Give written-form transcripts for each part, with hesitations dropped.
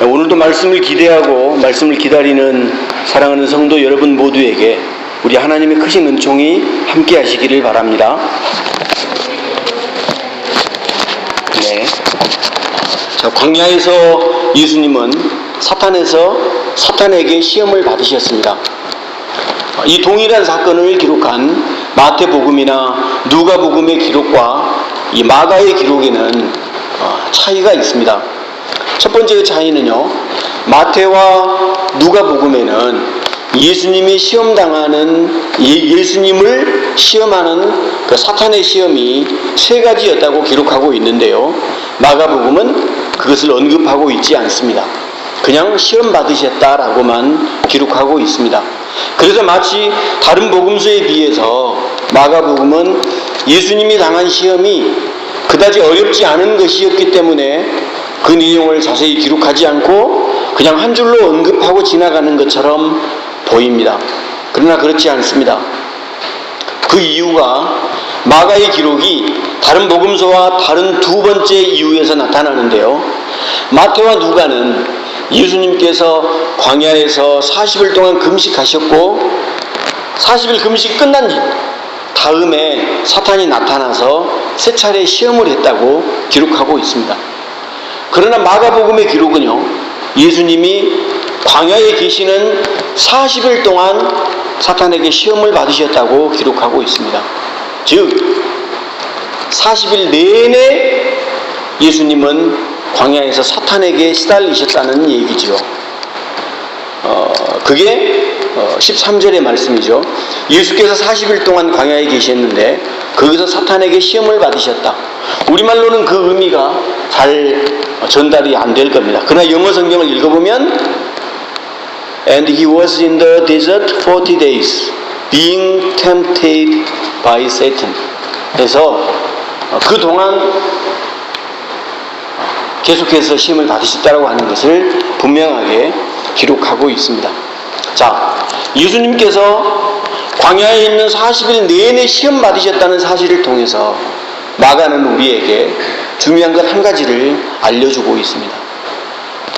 오늘도 말씀을 기대하고 말씀을 기다리는 사랑하는 성도 여러분 모두에게 우리 하나님의 크신 은총이 함께 하시기를 바랍니다. 네. 자, 광야에서 예수님은 사탄에게 시험을 받으셨습니다. 이 동일한 사건을 기록한 마태복음이나 누가복음의 기록과 이 마가의 기록에는 차이가 있습니다. 첫 번째 차이는요, 마태와 누가복음에는 예수님이 예수님을 시험하는 그 사탄의 시험이 세 가지였다고 기록하고 있는데요, 마가복음은 그것을 언급하고 있지 않습니다. 그냥 시험 받으셨다라고만 기록하고 있습니다. 그래서 마치 다른 복음서에 비해서 마가복음은 예수님이 당한 시험이 그다지 어렵지 않은 것이었기 때문에 그 내용을 자세히 기록하지 않고 그냥 한 줄로 언급하고 지나가는 것처럼 보입니다. 그러나 그렇지 않습니다. 그 이유가 마가의 기록이 다른 복음서와 다른 두 번째 이유에서 나타나는데요, 마태와 누가는 예수님께서 광야에서 40일 동안 금식하셨고 40일 금식 끝난 다음에 사탄이 나타나서 세 차례 시험을 했다고 기록하고 있습니다. 그러나 마가복음의 기록은요, 예수님이 광야에 계시는 40일 동안 사탄에게 시험을 받으셨다고 기록하고 있습니다. 즉 40일 내내 예수님은 광야에서 사탄에게 시달리셨다는 얘기죠. 그게 13절의 말씀이죠. 예수께서 40일 동안 광야에 계셨는데 거기서 사탄에게 시험을 받으셨다. 우리말로는 그 의미가 잘 전달이 안 될 겁니다. 그러나 영어 성경을 읽어보면 And he was in the desert 40 days being tempted by Satan. 그래서 그동안 계속해서 시험을 받으셨다고 하는 것을 분명하게 기록하고 있습니다. 자, 예수님께서 광야에 있는 40일 내내 시험 받으셨다는 사실을 통해서 마가는 우리에게 중요한 것 한 가지를 알려주고 있습니다.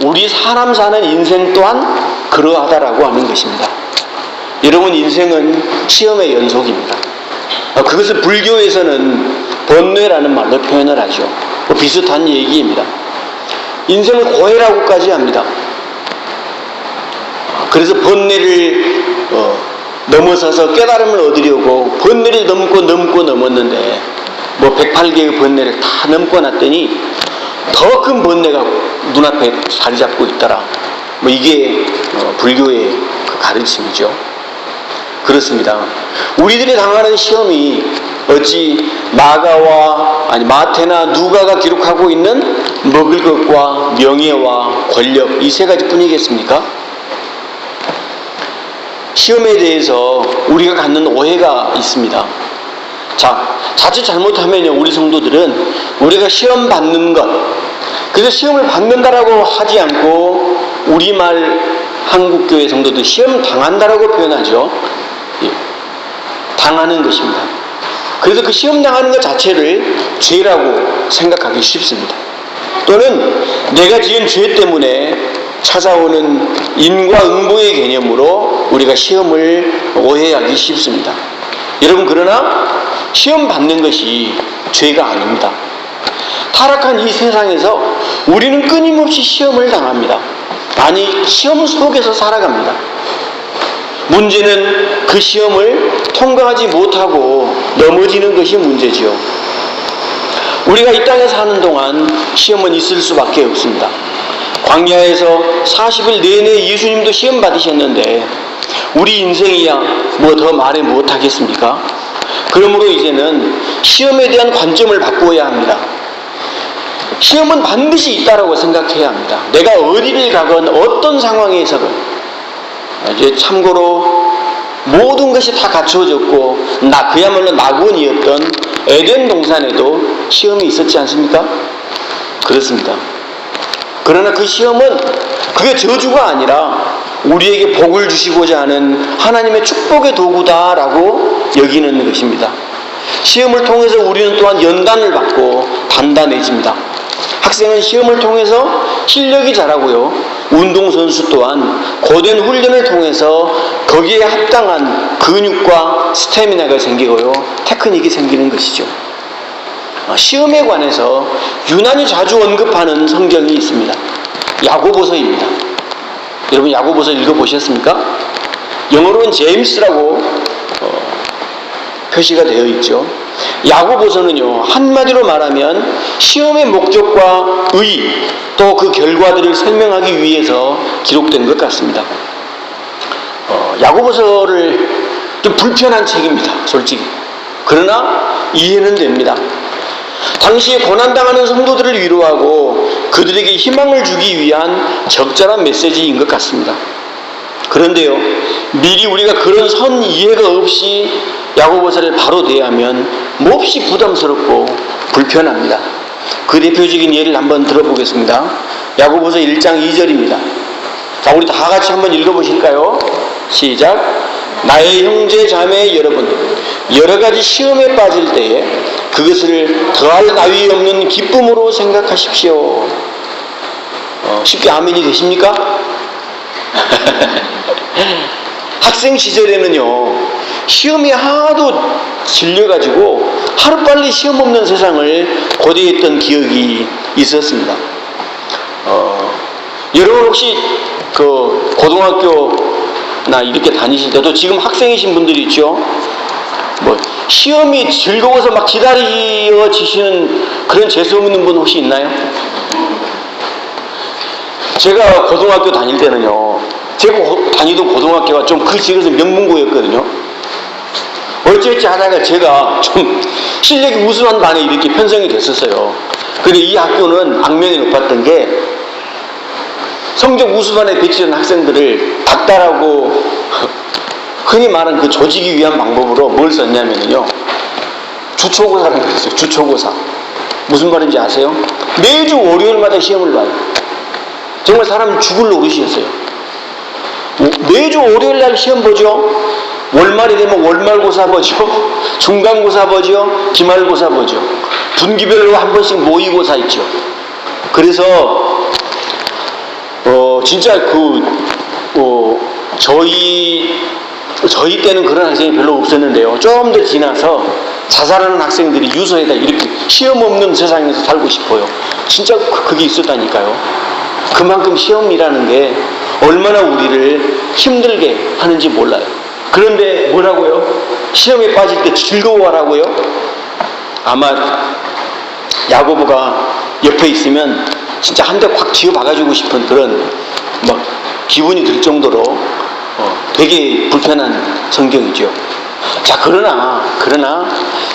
우리 사람 사는 인생 또한 그러하다라고 하는 것입니다. 여러분, 인생은 시험의 연속입니다. 그것을 불교에서는 번뇌라는 말로 표현을 하죠. 비슷한 얘기입니다. 인생을 고해라고까지 합니다. 그래서 번뇌를 넘어서서 깨달음을 얻으려고 번뇌를 넘었는데 108개의 번뇌를 다 넘고 났더니 더 큰 번뇌가 눈앞에 자리 잡고 있더라. 이게 불교의 그 가르침이죠. 그렇습니다. 우리들이 당하는 시험이 어찌 마태나 누가가 기록하고 있는 먹을 것과 명예와 권력 이 세 가지 뿐이겠습니까? 시험에 대해서 우리가 갖는 오해가 있습니다. 자, 자칫 잘못하면요, 우리 성도들은 우리가 시험 받는 것, 그래서 시험을 받는다라고 하지 않고 우리말 한국교회 성도들 시험 당한다라고 표현하죠. 예, 당하는 것입니다. 그래서 그 시험 당하는 것 자체를 죄라고 생각하기 쉽습니다. 또는 내가 지은 죄 때문에 찾아오는 인과응보의 개념으로 우리가 시험을 오해하기 쉽습니다. 여러분, 그러나 시험 받는 것이 죄가 아닙니다. 타락한 이 세상에서 우리는 끊임없이 시험을 당합니다. 아니, 시험 속에서 살아갑니다. 문제는 그 시험을 통과하지 못하고 넘어지는 것이 문제지요. 우리가 이 땅에 사는 동안 시험은 있을 수밖에 없습니다. 광야에서 40일 내내 예수님도 시험 받으셨는데 우리 인생이야 더 말해 못하겠습니까? 그러므로 이제는 시험에 대한 관점을 바꾸어야 합니다. 시험은 반드시 있다라고 생각해야 합니다. 내가 어디를 가건 어떤 상황에서건. 이제 참고로 모든 것이 다 갖춰졌고 그야말로 낙원이었던 에덴 동산에도 시험이 있었지 않습니까? 그렇습니다. 그러나 그 시험은 그게 저주가 아니라 우리에게 복을 주시고자 하는 하나님의 축복의 도구다라고 여기는 것입니다. 시험을 통해서 우리는 또한 연단을 받고 단단해집니다. 학생은 시험을 통해서 실력이 자라고요. 운동선수 또한 고된 훈련을 통해서 거기에 합당한 근육과 스태미나가 생기고요. 테크닉이 생기는 것이죠. 시험에 관해서 유난히 자주 언급하는 성경이 있습니다. 야고보서입니다. 여러분 야고보서 읽어보셨습니까? 영어로는 제임스라고 표시가 되어 있죠. 야고보서는요, 한마디로 말하면 시험의 목적과 의, 또 그 결과들을 설명하기 위해서 기록된 것 같습니다. 야고보서를 좀 불편한 책입니다, 솔직히. 그러나 이해는 됩니다. 당시에 고난당하는 성도들을 위로하고 그들에게 희망을 주기 위한 적절한 메시지인 것 같습니다. 그런데요, 미리 우리가 그런 선 이해가 없이 야고보서를 바로 대하면 몹시 부담스럽고 불편합니다. 그 대표적인 예를 한번 들어보겠습니다. 야고보서 1장 2절입니다. 자, 우리 다 같이 한번 읽어보실까요? 시작. 나의 형제 자매 여러분, 여러 가지 시험에 빠질 때에 그것을 더할 나위 없는 기쁨으로 생각하십시오. 쉽게 아멘이 되십니까? 학생 시절에는요, 시험이 하도 질려가지고 하루빨리 시험 없는 세상을 고대했던 기억이 있었습니다. 여러분 혹시 그 고등학교나 이렇게 다니실 때도 지금 학생이신 분들이 있죠? 뭐 시험이 즐거워서 막 기다려지시는 그런 재수 없는 분 혹시 있나요? 제가 고등학교 다닐 때는요, 제가 다니던 고등학교가 좀 그 지역에서 명문고였거든요. 어찌어찌 하다가 제가 좀 실력이 우수한 반에 이렇게 편성이 됐었어요. 근데 이 학교는 악명이 높았던 게 성적 우수반에 배치된 학생들을 닥달하고 흔히 말하는 그 조지기 위한 방법으로 뭘 썼냐면요, 주초고사라는 걸 했어요. 주초고사. 무슨 말인지 아세요? 매주 월요일마다 시험을 봐요. 정말 사람 죽을 노릇이었어요. 매주 월요일날 시험 보죠. 월말이 되면 월말고사 보죠. 중간고사 보죠. 기말고사 보죠. 분기별로 한 번씩 모의고사 있죠. 그래서 진짜 저희 때는 그런 학생이 별로 없었는데요. 좀 더 지나서 자살하는 학생들이 유서에다 이렇게 시험 없는 세상에서 살고 싶어요. 진짜 그게 있었다니까요. 그만큼 시험이라는 게 얼마나 우리를 힘들게 하는지 몰라요. 그런데 뭐라고요? 시험에 빠질 때 즐거워하라고요? 아마 야고보가 옆에 있으면 진짜 한 대 확 쥐어박아주고 싶은 그런 막 기분이 들 정도로 되게 불편한 성경이죠. 자, 그러나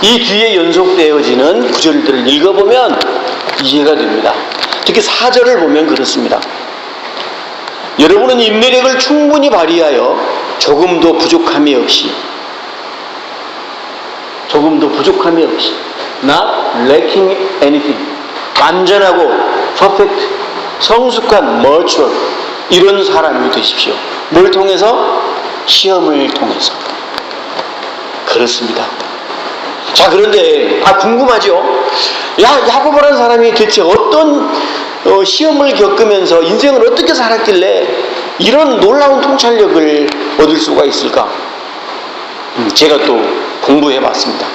이 뒤에 연속되어지는 구절들을 읽어보면 이해가 됩니다. 특히 4절을 보면 그렇습니다. 여러분은 인내력을 충분히 발휘하여 조금도 부족함이 없이 not lacking anything, 완전하고 perfect, 성숙한 mature, 이런 사람이 되십시오. 뭘 통해서? 시험을 통해서. 그렇습니다. 자, 그런데 궁금하죠? 야고보라는 사람이 대체 어떤 시험을 겪으면서 인생을 어떻게 살았길래 이런 놀라운 통찰력을 얻을 수가 있을까? 제가 또 공부해 봤습니다.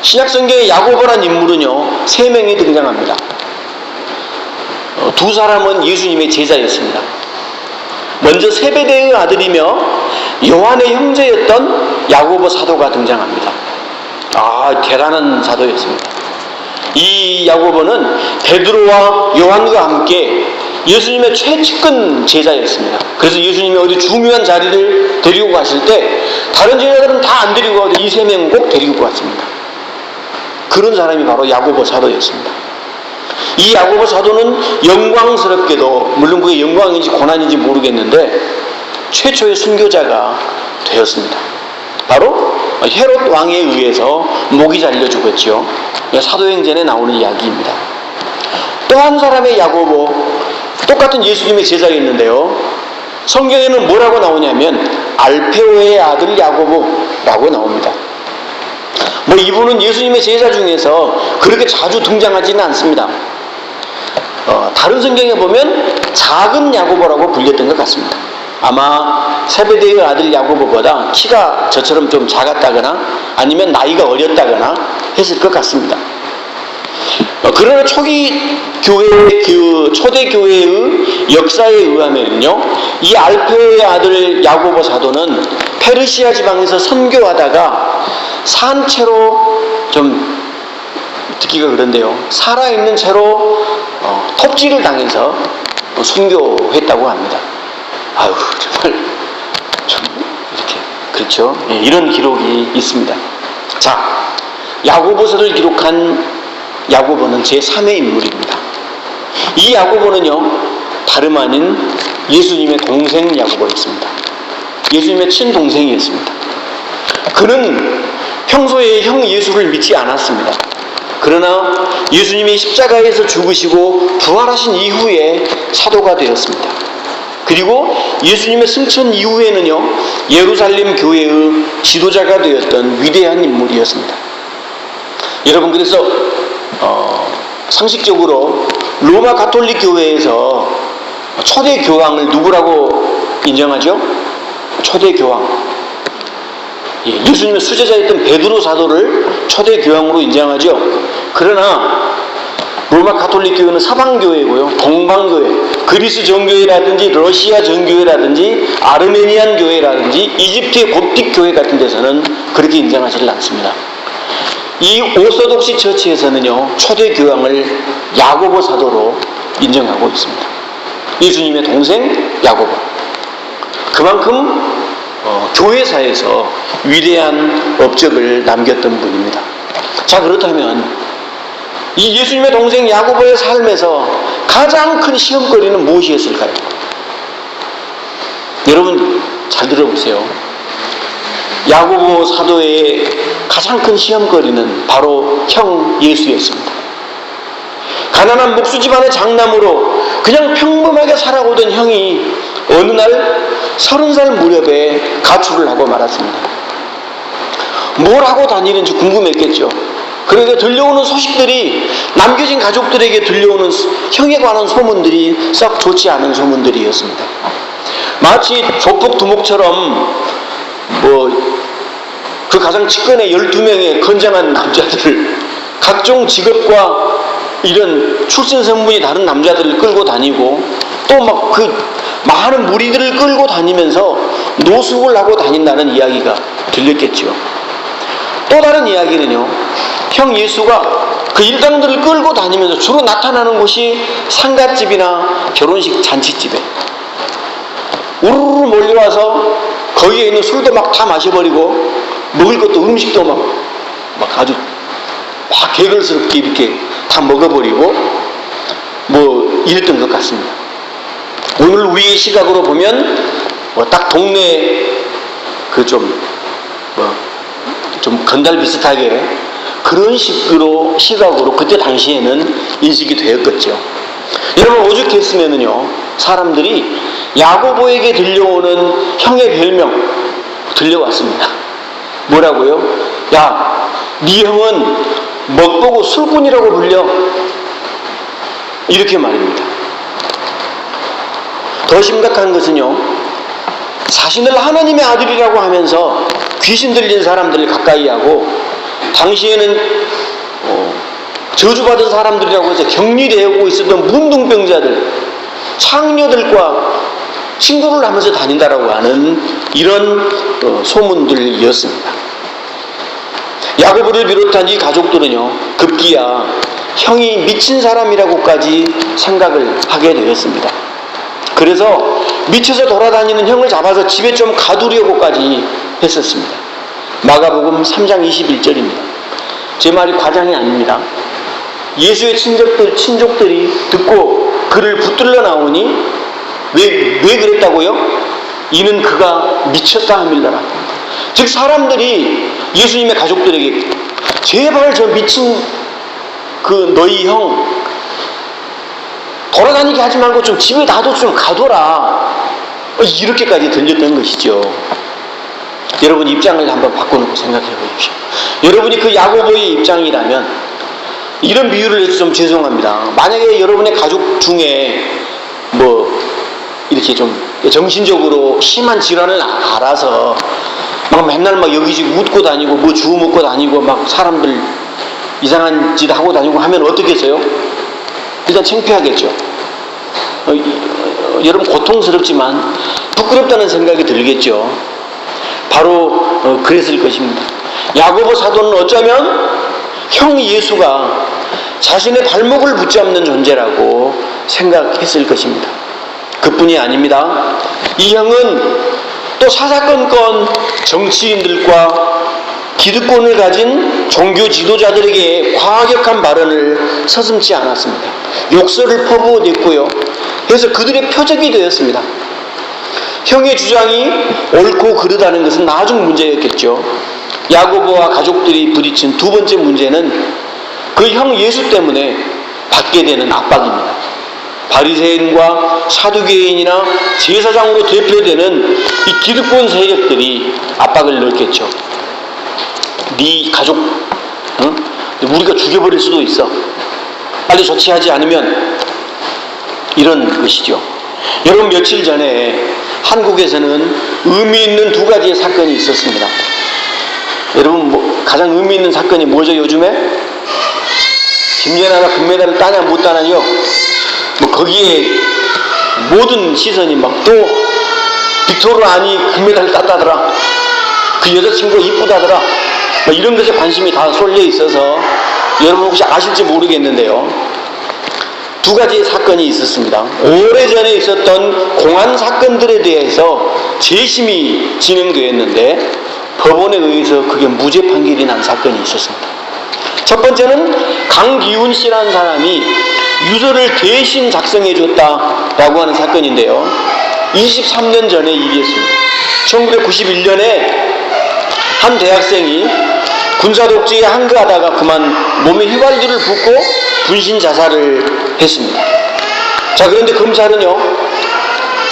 신약성경의 야고보란 인물은요, 3명이 등장합니다. 두 사람은 예수님의 제자였습니다. 먼저 세베대의 아들이며 요한의 형제였던 야고보 사도가 등장합니다. 대단한 사도였습니다. 이 야고보는 베드로와 요한과 함께 예수님의 최측근 제자였습니다. 그래서 예수님이 어디 중요한 자리를 데리고 가실 때 다른 제자들은 다 안 데리고 가도 이 3명은 꼭 데리고 갔습니다. 그런 사람이 바로 야고보 사도였습니다. 이 야고보 사도는 영광스럽게도, 물론 그게 영광인지 고난인지 모르겠는데, 최초의 순교자가 되었습니다. 바로 헤롯 왕에 의해서 목이 잘려 죽었죠. 사도행전에 나오는 이야기입니다. 또 한 사람의 야고보, 똑같은 예수님의 제자였는데요, 성경에는 뭐라고 나오냐면 알페오의 아들 야고보라고 나옵니다. 이분은 예수님의 제자 중에서 그렇게 자주 등장하지는 않습니다. 다른 성경에 보면 작은 야고보라고 불렸던 것 같습니다. 아마 세베대의 아들 야고보보다 키가 저처럼 좀 작았다거나 아니면 나이가 어렸다거나 했을 것 같습니다. 그러나 초대 교회의 역사에 의하면요, 이 알페의 아들 야고보 사도는 페르시아 지방에서 선교하다가 산채로, 좀 듣기가 그런데요, 살아있는 채로 톱질을 당해서 순교했다고 합니다. 아유, 정말 좀 이렇게, 그렇죠? 예, 이런 기록이 있습니다. 자, 야고보서를 기록한 야고보는 제3의 인물입니다. 이 야고보는요, 다름 아닌 예수님의 동생 야고보였습니다. 예수님의 친동생이었습니다. 그는 평소에 형 예수를 믿지 않았습니다. 그러나 예수님이 십자가에서 죽으시고 부활하신 이후에 사도가 되었습니다. 그리고 예수님의 승천 이후에는요, 예루살렘 교회의 지도자가 되었던 위대한 인물이었습니다. 여러분, 그래서 상식적으로 로마 가톨릭 교회에서 초대 교황을 누구라고 인정하죠? 초대 교황. 예수님의 수제자였던 베드로 사도를 초대 교황으로 인정하죠. 그러나 로마 가톨릭 교회는 사방교회고요, 동방교회, 그리스 정교회라든지 러시아 정교회라든지 아르메니안 교회라든지 이집트의 kop틱 교회 같은 데서는 그렇게 인정하지를 않습니다. 이 오소독시 처치에서는요, 초대 교황을 야고보 사도로 인정하고 있습니다. 예수님의 동생 야고보. 그만큼 교회사에서 위대한 업적을 남겼던 분입니다. 자, 그렇다면 이 예수님의 동생 야고보의 삶에서 가장 큰 시험거리는 무엇이었을까요? 여러분 잘 들어보세요. 야고보 사도의 가장 큰 시험거리는 바로 형 예수였습니다. 가난한 목수 집안의 장남으로 그냥 평범하게 살아오던 형이 어느 날 30살 무렵에 가출을 하고 말았습니다. 뭘 하고 다니는지 궁금했겠죠. 그러니까 들려오는 소식들이, 남겨진 가족들에게 들려오는 형에 관한 소문들이 썩 좋지 않은 소문들이었습니다. 마치 조폭두목처럼 그 가장 측근의 12명의 건장한 남자들을, 각종 직업과 이런 출신 성분이 다른 남자들을 끌고 다니고, 또 막 그 많은 무리들을 끌고 다니면서 노숙을 하고 다닌다는 이야기가 들렸겠죠. 또 다른 이야기는요, 형 예수가 그 일당들을 끌고 다니면서 주로 나타나는 곳이 상갓집이나 결혼식 잔치집에 우르르 몰려와서 거기에 있는 술도 막 다 마셔버리고, 먹을 것도 음식도 막 아주 막 개걸스럽게 이렇게 다 먹어버리고 이랬던 것 같습니다. 오늘 우리의 시각으로 보면 딱 동네 좀 건달 비슷하게 그런 시각으로 그때 당시에는 인식이 되었겠죠. 여러분, 오죽했으면은요, 사람들이 야고보에게 들려오는 형의 별명 들려왔습니다. 뭐라고요? 야, 네 형은 먹보고 술꾼이라고 불려. 이렇게 말입니다. 더 심각한 것은요, 자신을 하나님의 아들이라고 하면서 귀신 들린 사람들을 가까이 하고, 당시에는 저주받은 사람들이라고 해서 격리되고 있었던 문둥병자들, 창녀들과 친구를 하면서 다닌다라고 하는 이런 소문들이었습니다. 야고보를 비롯한 이 가족들은요, 급기야 형이 미친 사람이라고까지 생각을 하게 되었습니다. 그래서 미쳐서 돌아다니는 형을 잡아서 집에 좀 가두려고까지 했었습니다. 마가복음 3장 21절입니다. 제 말이 과장이 아닙니다. 예수의 친족들이 듣고 그를 붙들러 나오니 왜 그랬다고요? 이는 그가 미쳤다 함일러라. 즉, 사람들이 예수님의 가족들에게 제발 저 미친 너희 형 돌아다니게 하지 말고 좀 집에 놔둬 좀 가둬라, 이렇게까지 들렸던 것이죠. 여러분 입장을 한번 바꿔놓고 생각해 보십시오. 여러분이 그 야고보의 입장이라면 이런 비유를 해서 좀 죄송합니다. 만약에 여러분의 가족 중에 뭐 이렇게 좀 정신적으로 심한 질환을 알아서 막 맨날 막 여기저기 웃고 다니고 뭐 주워 먹고 다니고 막 사람들 이상한 짓 하고 다니고 하면 어떻겠어요? 일단 창피하겠죠. 여러분 고통스럽지만 부끄럽다는 생각이 들겠죠. 바로 그랬을 것입니다. 야고보 사도는 어쩌면 형 예수가 자신의 발목을 붙잡는 존재라고 생각했을 것입니다. 그뿐이 아닙니다. 이 형은 또 사사건건 정치인들과 기득권을 가진 종교 지도자들에게 과격한 발언을 서슴지 않았습니다. 욕설을 퍼부어댔고요. 그래서 그들의 표적이 되었습니다. 형의 주장이 옳고 그르다는 것은 나중 문제였겠죠. 야고보와 가족들이 부딪힌 두 번째 문제는 그 형 예수 때문에 받게 되는 압박입니다. 바리새인과 사두개인이나 제사장으로 대표되는 이 기득권 세력들이 압박을 넣었겠죠. 네 가족 우리가 죽여버릴 수도 있어. 빨리 조치하지 않으면, 이런 것이죠. 여러분, 며칠 전에 한국에서는 의미 있는 두 가지의 사건이 있었습니다. 여러분, 가장 의미 있는 사건이 뭐죠? 요즘에 김연아가 금메달을 따냐 못 따냐요. 거기에 모든 시선이 막 또 빅토르 아니 금메달을 땄다더라, 그 여자친구가 이쁘다더라, 이런 것에 관심이 다 쏠려 있어서 여러분 혹시 아실지 모르겠는데요, 두 가지의 사건이 있었습니다. 오래전에 있었던 공안 사건들에 대해서 재심이 진행되었는데 법원에 의해서 그게 무죄 판결이 난 사건이 있었습니다. 첫 번째는 강기훈 씨라는 사람이 유서를 대신 작성해 줬다라고 하는 사건인데요, 23년 전의 일이었습니다. 1991년에 한 대학생이 군사독재에 항거하다가 그만 몸에 휘발유를 붓고 분신 자살을 했습니다. 자, 그런데 검찰은요,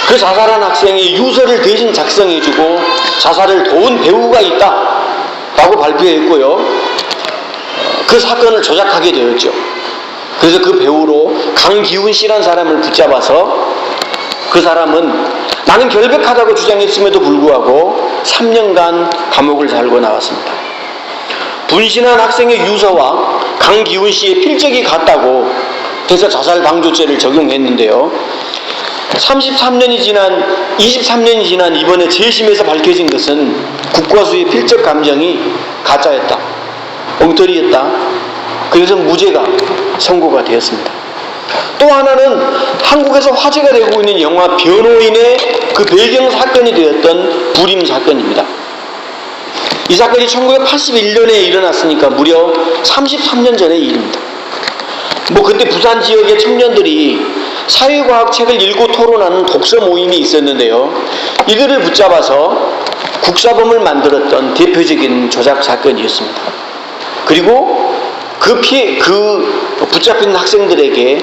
그 자살한 학생이 유서를 대신 작성해주고 자살을 도운 배우가 있다라고 발표했고요, 그 사건을 조작하게 되었죠. 그래서 그 배우로 강기훈 씨라는 사람을 붙잡아서 그 사람은 나는 결백하다고 주장했음에도 불구하고 3년간 감옥을 살고 나왔습니다. 분신한 학생의 유서와 강기훈 씨의 필적이 같다고 해서 자살 방조죄를 적용했는데요, 23년이 지난 이번에 재심에서 밝혀진 것은 국과수의 필적 감정이 가짜였다, 엉터리였다. 그래서 무죄가 선고가 되었습니다. 또 하나는 한국에서 화제가 되고 있는 영화 변호인의 그 배경 사건이 되었던 불임 사건입니다. 이 사건이 1981년에 일어났으니까 무려 33년 전의 일입니다. 그때 부산 지역의 청년들이 사회과학 책을 읽고 토론하는 독서 모임이 있었는데요, 이들을 붙잡아서 국사범을 만들었던 대표적인 조작 사건이었습니다. 그리고 그 붙잡힌 학생들에게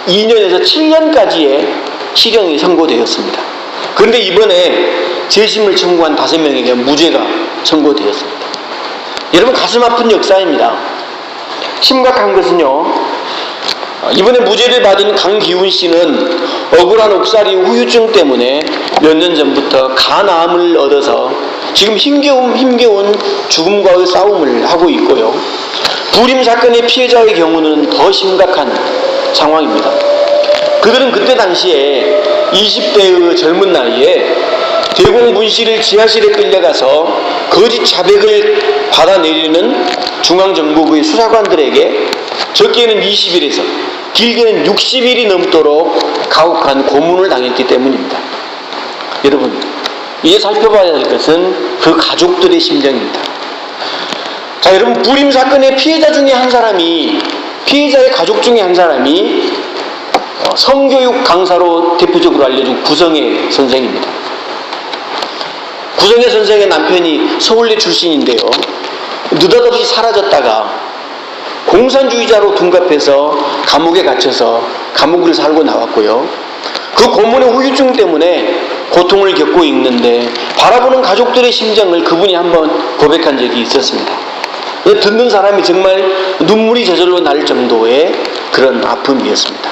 2년에서 7년까지의 실형이 선고되었습니다. 그런데 이번에 재심을 청구한 5명에게 무죄가 선고되었습니다. 여러분, 가슴 아픈 역사입니다. 심각한 것은요, 이번에 무죄를 받은 강기훈 씨는 억울한 옥살이 후유증 때문에 몇 년 전부터 간암을 얻어서 지금 힘겨운 죽음과의 싸움을 하고 있고요, 불임 사건의 피해자의 경우는 더 심각한 상황입니다. 그들은 그때 당시에 20대의 젊은 나이에 대공분실을 지하실에 끌려가서 거짓 자백을 받아내리는 중앙정보부의 수사관들에게 적게는 20일에서 길게는 60일이 넘도록 가혹한 고문을 당했기 때문입니다. 여러분, 이제 살펴봐야 할 것은 그 가족들의 심정입니다. 자, 여러분, 불임 사건의 피해자의 가족 중에 한 사람이 성교육 강사로 대표적으로 알려진 구성애 선생입니다. 구성애 선생의 남편이 서울대 출신인데요, 느닷없이 사라졌다가 공산주의자로 둔갑해서 감옥에 갇혀서 감옥을 살고 나왔고요, 그 고문의 후유증 때문에 고통을 겪고 있는데 바라보는 가족들의 심정을 그분이 한번 고백한 적이 있었습니다. 듣는 사람이 정말 눈물이 저절로 날 정도의 그런 아픔이었습니다.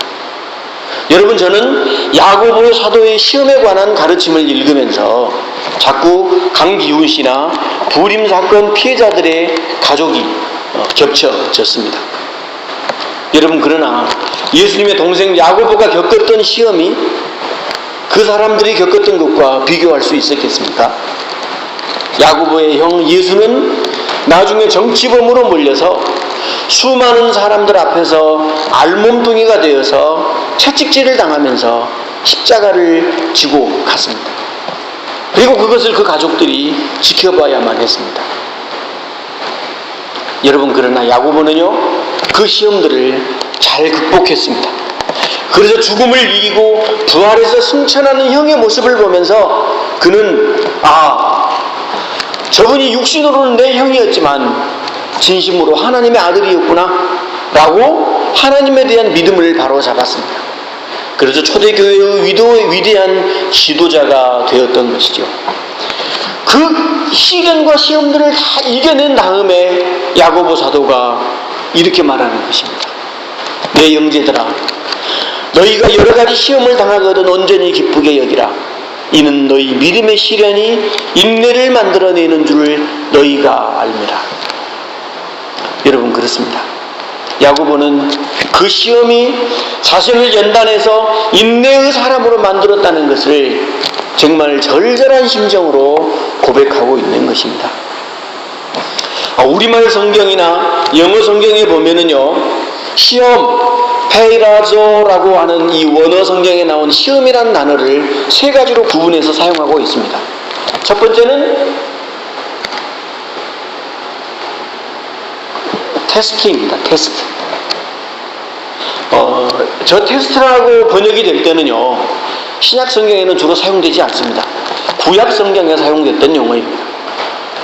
여러분, 저는 야고보 사도의 시험에 관한 가르침을 읽으면서 자꾸 강기훈 씨나 부림 사건 피해자들의 가족이 겹쳐졌습니다. 여러분, 그러나 예수님의 동생 야고보가 겪었던 시험이 그 사람들이 겪었던 것과 비교할 수 있었겠습니까? 야고보의 형 예수는 나중에 정치범으로 몰려서 수많은 사람들 앞에서 알몸뚱이가 되어서 채찍질을 당하면서 십자가를 지고 갔습니다. 그리고 그것을 그 가족들이 지켜봐야만 했습니다. 여러분, 그러나 야고보는요, 그 시험들을 잘 극복했습니다. 그래서 죽음을 이기고 부활해서 승천하는 형의 모습을 보면서 그는 저분이 육신으로는 내 형이었지만 진심으로 하나님의 아들이었구나 라고 하나님에 대한 믿음을 바로잡았습니다. 그래서 초대교회의 위대한 지도자가 되었던 것이죠. 그 시련과 시험들을 다 이겨낸 다음에 야고보 사도가 이렇게 말하는 것입니다. 내 형제들아, 너희가 여러 가지 시험을 당하거든 온전히 기쁘게 여기라. 이는 너희 믿음의 시련이 인내를 만들어내는 줄 너희가 알미라. 여러분, 그렇습니다. 야고보는 그 시험이 자신을 연단해서 인내의 사람으로 만들었다는 것을 정말 절절한 심정으로 고백하고 있는 것입니다. 우리말 성경이나 영어 성경에 보면은요, 시험, 페이라조라고 하는 이 원어 성경에 나온 시험이라는 단어를 세 가지로 구분해서 사용하고 있습니다. 첫 번째는 테스트입니다. 테스트. 저 테스트라고 번역이 될 때는요, 신약 성경에는 주로 사용되지 않습니다. 구약 성경에 사용됐던 용어입니다.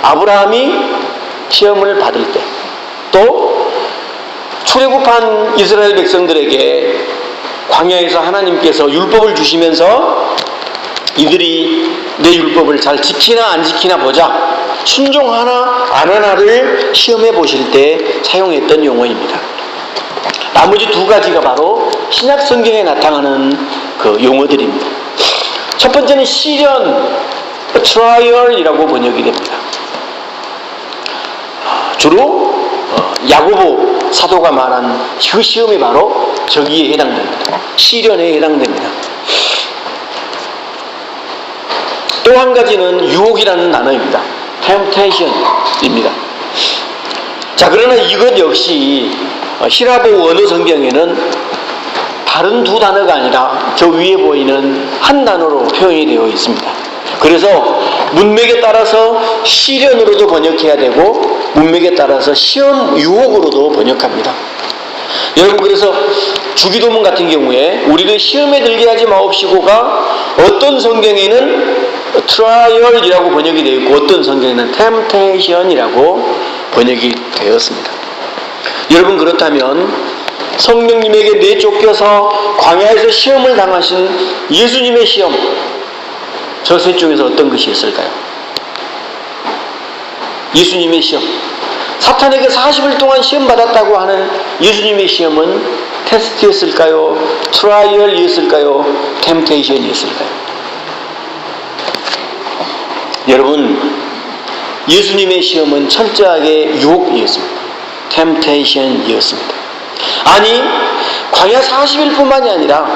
아브라함이 시험을 받을 때, 또 출애굽한 이스라엘 백성들에게 광야에서 하나님께서 율법을 주시면서 이들이 내 율법을 잘 지키나 안 지키나 보자, 순종하나 안 하나를 시험해 보실 때 사용했던 용어입니다. 나머지 두 가지가 바로 신약 성경에 나타나는 그 용어들입니다. 첫 번째는 시련, 트라이얼이라고 번역이 됩니다. 주로 야고보 사도가 말한 그 시험이 바로 저기에 해당됩니다. 시련에 해당됩니다. 또 한 가지는 유혹이라는 단어입니다. temptation입니다. 자, 그러나 이것 역시 히라보 원어 성경에는 다른 두 단어가 아니라 저 위에 보이는 한 단어로 표현이 되어 있습니다. 그래서 문맥에 따라서 시련으로도 번역해야 되고 문맥에 따라서 시험 유혹으로도 번역합니다. 여러분, 그래서 주기도문 같은 경우에 우리를 시험에 들게 하지 마옵시고가 어떤 성경에는 트라이얼이라고 번역이 되어 있고 어떤 성경에는 템테이션이라고 번역이 되었습니다. 여러분, 그렇다면 성령님에게 내쫓겨서 광야에서 시험을 당하신 예수님의 시험, 저 셋 중에서 어떤 것이 있을까요? 예수님의 시험, 사탄에게 40일 동안 시험 받았다고 하는 예수님의 시험은 테스트였을까요? 트라이얼이었을까요? 템테이션이었을까요? 여러분, 예수님의 시험은 철저하게 유혹이었습니다. 템테이션이었습니다. 아니, 광야 40일 뿐만이 아니라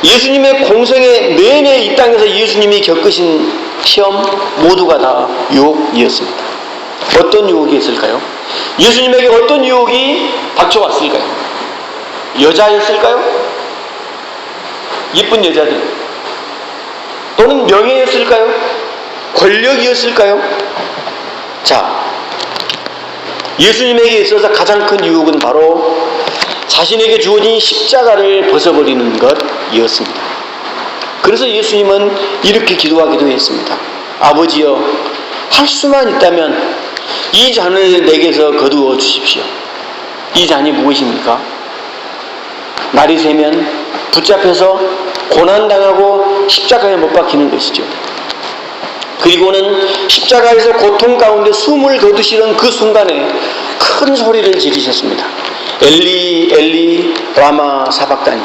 예수님의 공생애 내내 이 땅에서 예수님이 겪으신 시험 모두가 다 유혹이었습니다. 어떤 유혹이었을까요? 예수님에게 어떤 유혹이 닥쳐왔을까요? 여자였을까요? 예쁜 여자들, 또는 명예였을까요? 권력이었을까요? 자, 예수님에게 있어서 가장 큰 유혹은 바로 자신에게 주어진 십자가를 벗어버리는 것이었습니다. 그래서 예수님은 이렇게 기도하기도 했습니다. 아버지여, 할 수만 있다면 이 잔을 내게서 거두어 주십시오. 이 잔이 무엇입니까? 날이 새면 붙잡혀서 고난당하고 십자가에 못 박히는 것이죠. 그리고는 십자가에서 고통 가운데 숨을 거두시던 그 순간에 큰 소리를 지르셨습니다. 엘리 엘리 라마 사박다니,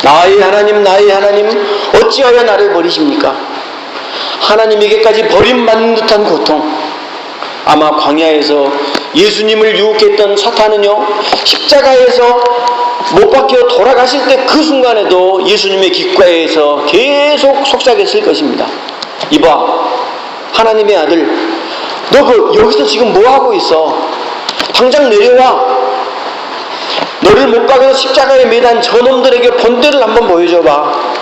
나의 하나님 나의 하나님 어찌하여 나를 버리십니까? 하나님에게까지 버림받는 듯한 고통. 아마 광야에서 예수님을 유혹했던 사탄은요, 십자가에서 못 박혀 돌아가실 때 그 순간에도 예수님의 귓가에서 계속 속삭였을 것입니다. 이봐, 하나님의 아들, 너 여기서 지금 뭐하고 있어? 당장 내려와. 너를 못 박아서 십자가에 매단 저놈들에게 본때를 한번 보여줘봐.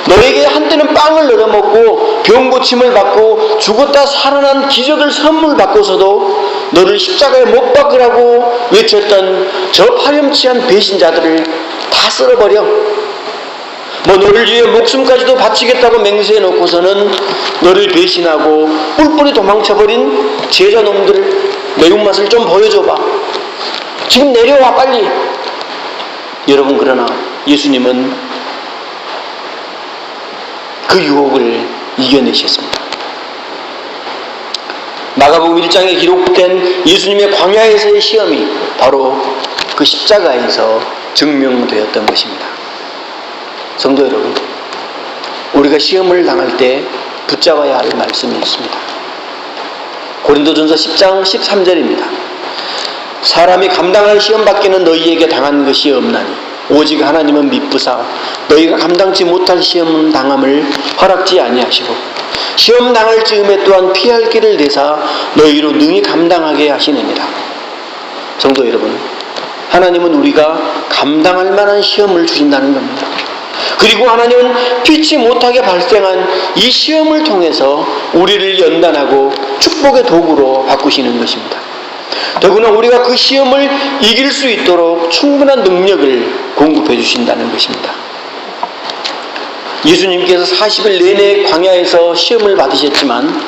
너에게 한때는 빵을 얻어먹고 병고침을 받고 죽었다 살아난 기적을 선물 받고서도 너를 십자가에 못 박으라고 외쳤던 저 파렴치한 배신자들을 다 쓸어버려. 너를 위해 목숨까지도 바치겠다고 맹세해 놓고서는 너를 배신하고 뿔뿔이 도망쳐버린 제자놈들 매운맛을 좀 보여줘봐. 지금 내려와 빨리. 여러분, 그러나 예수님은 그 유혹을 이겨내셨습니다. 마가복음 1장에 기록된 예수님의 광야에서의 시험이 바로 그 십자가에서 증명되었던 것입니다. 성도 여러분, 우리가 시험을 당할 때 붙잡아야 할 말씀이 있습니다. 고린도전서 10장 13절입니다. 사람이 감당할 시험 밖에는 너희에게 당한 것이 없나니 오직 하나님은 미쁘사 너희가 감당치 못할 시험 당함을 허락지 아니하시고 시험 당할 즈음에 또한 피할 길을 내사 너희로 능히 감당하게 하시느니라. 성도 여러분, 하나님은 우리가 감당할 만한 시험을 주신다는 겁니다. 그리고 하나님은 피치 못하게 발생한 이 시험을 통해서 우리를 연단하고 축복의 도구로 바꾸시는 것입니다. 더구나 우리가 그 시험을 이길 수 있도록 충분한 능력을 공급해 주신다는 것입니다. 예수님께서 40일 내내 광야에서 시험을 받으셨지만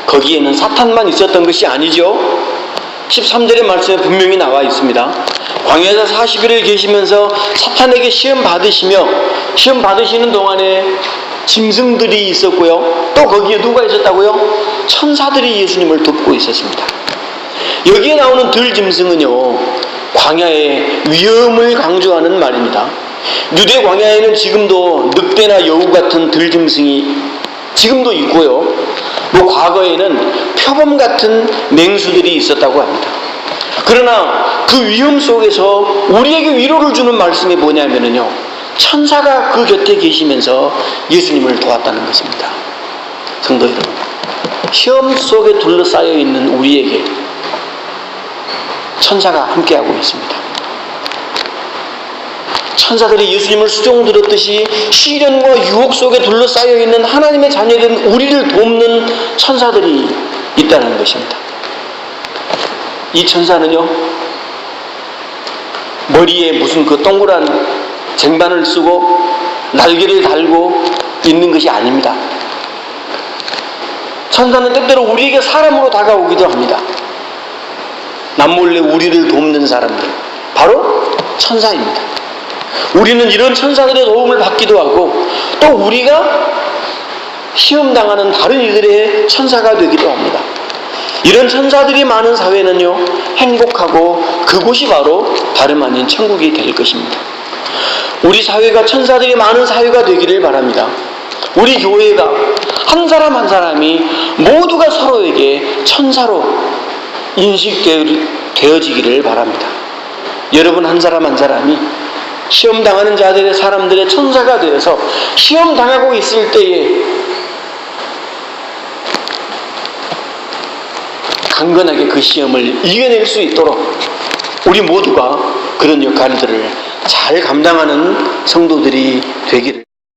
거기에는 사탄만 있었던 것이 아니죠. 13절의 말씀에 분명히 나와 있습니다. 광야에서 40일을 계시면서 사탄에게 시험 받으시며 시험 받으시는 동안에 짐승들이 있었고요. 또 거기에 누가 있었다고요? 천사들이 예수님을 돕고 있었습니다. 여기에 나오는 들짐승은요, 광야의 위험을 강조하는 말입니다. 유대 광야에는 지금도 늑대나 여우 같은 들짐승이 지금도 있고요. 과거에는 표범 같은 맹수들이 있었다고 합니다. 그러나 그 위험 속에서 우리에게 위로를 주는 말씀이 뭐냐면요, 천사가 그 곁에 계시면서 예수님을 도왔다는 것입니다. 성도 여러분, 시험 속에 둘러싸여 있는 우리에게 천사가 함께하고 있습니다. 천사들이 예수님을 수종 들었듯이 시련과 유혹 속에 둘러싸여 있는 하나님의 자녀된 우리를 돕는 천사들이 있다는 것입니다. 이 천사는요, 머리에 무슨 그 동그란 쟁반을 쓰고 날개를 달고 있는 것이 아닙니다. 천사는 때때로 우리에게 사람으로 다가오기도 합니다. 남몰래 우리를 돕는 사람들, 바로 천사입니다. 우리는 이런 천사들의 도움을 받기도 하고 또 우리가 시험당하는 다른 이들의 천사가 되기도 합니다. 이런 천사들이 많은 사회는요, 행복하고 그곳이 바로 다름 아닌 천국이 될 것입니다. 우리 사회가 천사들이 많은 사회가 되기를 바랍니다. 우리 교회가 한 사람 한 사람이 모두가 서로에게 천사로 인식되어지기를 바랍니다. 여러분 한 사람 한 사람이 시험당하는 자들의 사람들의 천사가 되어서 시험당하고 있을 때에 강건하게 그 시험을 이겨낼 수 있도록 우리 모두가 그런 역할들을 잘 감당하는 성도들이 되기를